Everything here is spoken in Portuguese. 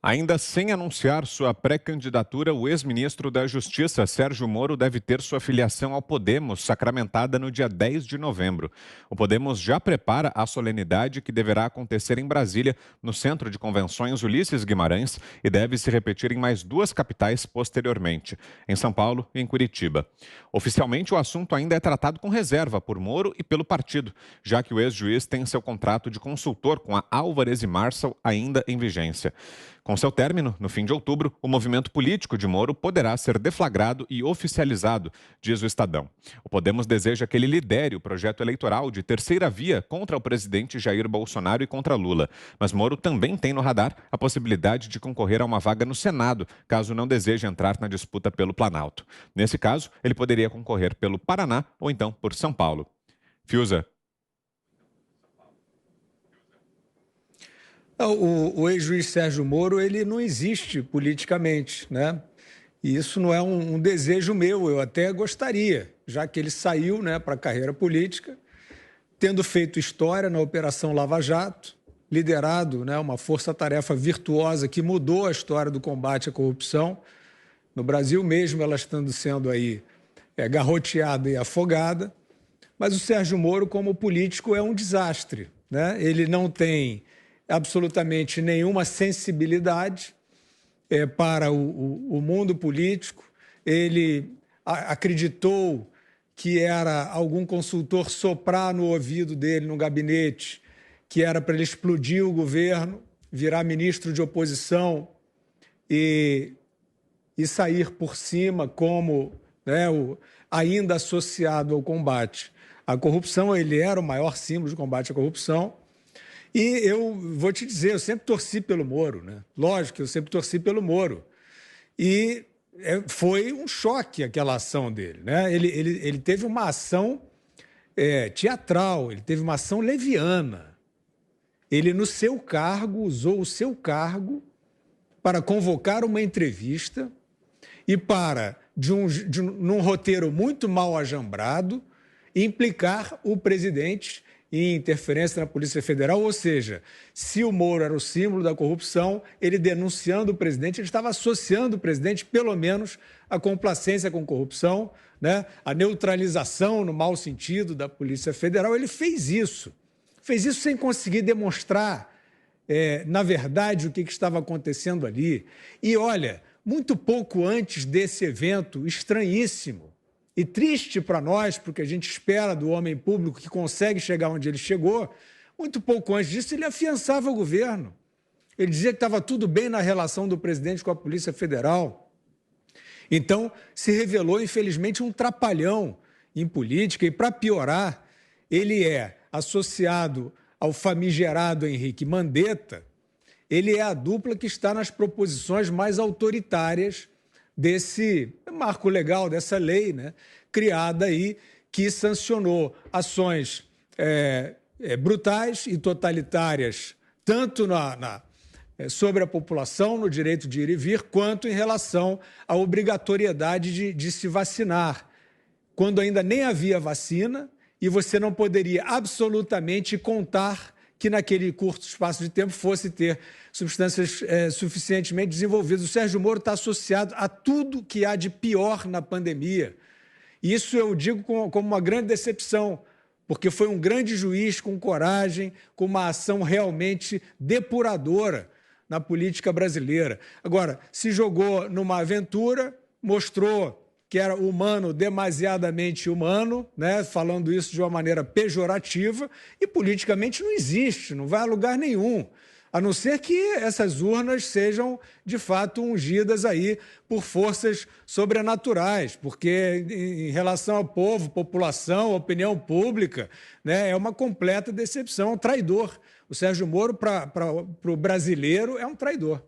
Ainda sem anunciar sua pré-candidatura, o ex-ministro da Justiça, Sérgio Moro, deve ter sua filiação ao Podemos sacramentada no dia 10 de novembro. O Podemos já prepara a solenidade que deverá acontecer em Brasília, no Centro de Convenções Ulisses Guimarães, e deve se repetir em mais duas capitais posteriormente, em São Paulo e em Curitiba. Oficialmente, o assunto ainda é tratado com reserva por Moro e pelo partido, já que o ex-juiz tem seu contrato de consultor com a Álvares e Marçal ainda em vigência. Com seu término, no fim de outubro, o movimento político de Moro poderá ser deflagrado e oficializado, diz o Estadão. O Podemos deseja que ele lidere o projeto eleitoral de terceira via contra o presidente Jair Bolsonaro e contra Lula. Mas Moro também tem no radar a possibilidade de concorrer a uma vaga no Senado, caso não deseje entrar na disputa pelo Planalto. Nesse caso, ele poderia concorrer pelo Paraná ou então por São Paulo. Fiuza. O ex-juiz Sérgio Moro, ele não existe politicamente, né? E isso não é um desejo meu, eu até gostaria, já que ele saiu, né, para a carreira política, tendo feito história na Operação Lava Jato, liderado, né, uma força-tarefa virtuosa que mudou a história do combate à corrupção. No Brasil mesmo, ela estando sendo aí garroteada e afogada. Mas o Sérgio Moro, como político, é um desastre, né? Ele não tem absolutamente nenhuma sensibilidade para o mundo político. Ele acreditou que era algum consultor soprar no ouvido dele, no gabinete, que era para ele explodir o governo, virar ministro de oposição e sair por cima como, né, ainda associado ao combate à corrupção. Ele era o maior símbolo de combate à corrupção. E eu vou te dizer, eu sempre torci pelo Moro, né? Lógico que eu sempre torci pelo Moro. E foi um choque aquela ação dele, né? Ele teve uma ação teatral, ele teve uma ação leviana. Ele, no seu cargo, usou o seu cargo para convocar uma entrevista e para, num roteiro muito mal ajambrado, implicar o presidente em interferência na Polícia Federal. Ou seja, se o Moro era o símbolo da corrupção, ele denunciando o presidente, ele estava associando o presidente, pelo menos, à complacência com corrupção, né? A neutralização, no mau sentido, da Polícia Federal. Ele fez isso sem conseguir demonstrar, na verdade, o que estava acontecendo ali. E, olha, muito pouco antes desse evento estranhíssimo, e triste para nós, porque a gente espera do homem público que consegue chegar onde ele chegou, muito pouco antes disso ele afiançava o governo. Ele dizia que estava tudo bem na relação do presidente com a Polícia Federal. Então, se revelou, infelizmente, um trapalhão em política. E, para piorar, ele é associado ao famigerado Henrique Mandetta. Ele é a dupla que está nas proposições mais autoritárias desse marco legal, dessa lei, né, criada aí, que sancionou ações brutais e totalitárias, tanto sobre a população, no direito de ir e vir, quanto em relação à obrigatoriedade de se vacinar, quando ainda nem havia vacina e você não poderia absolutamente contar que naquele curto espaço de tempo fosse ter substâncias suficientemente desenvolvidas. O Sérgio Moro está associado a tudo que há de pior na pandemia. E isso eu digo como uma grande decepção, porque foi um grande juiz com coragem, com uma ação realmente depuradora na política brasileira. Agora, se jogou numa aventura, mostrou que era humano, demasiadamente humano, né? Falando isso de uma maneira pejorativa, e politicamente não existe, não vai a lugar nenhum, a não ser que essas urnas sejam, de fato, ungidas aí por forças sobrenaturais, porque em relação ao povo, população, opinião pública, né, é uma completa decepção, um traidor. O Sérgio Moro, para o brasileiro, é um traidor.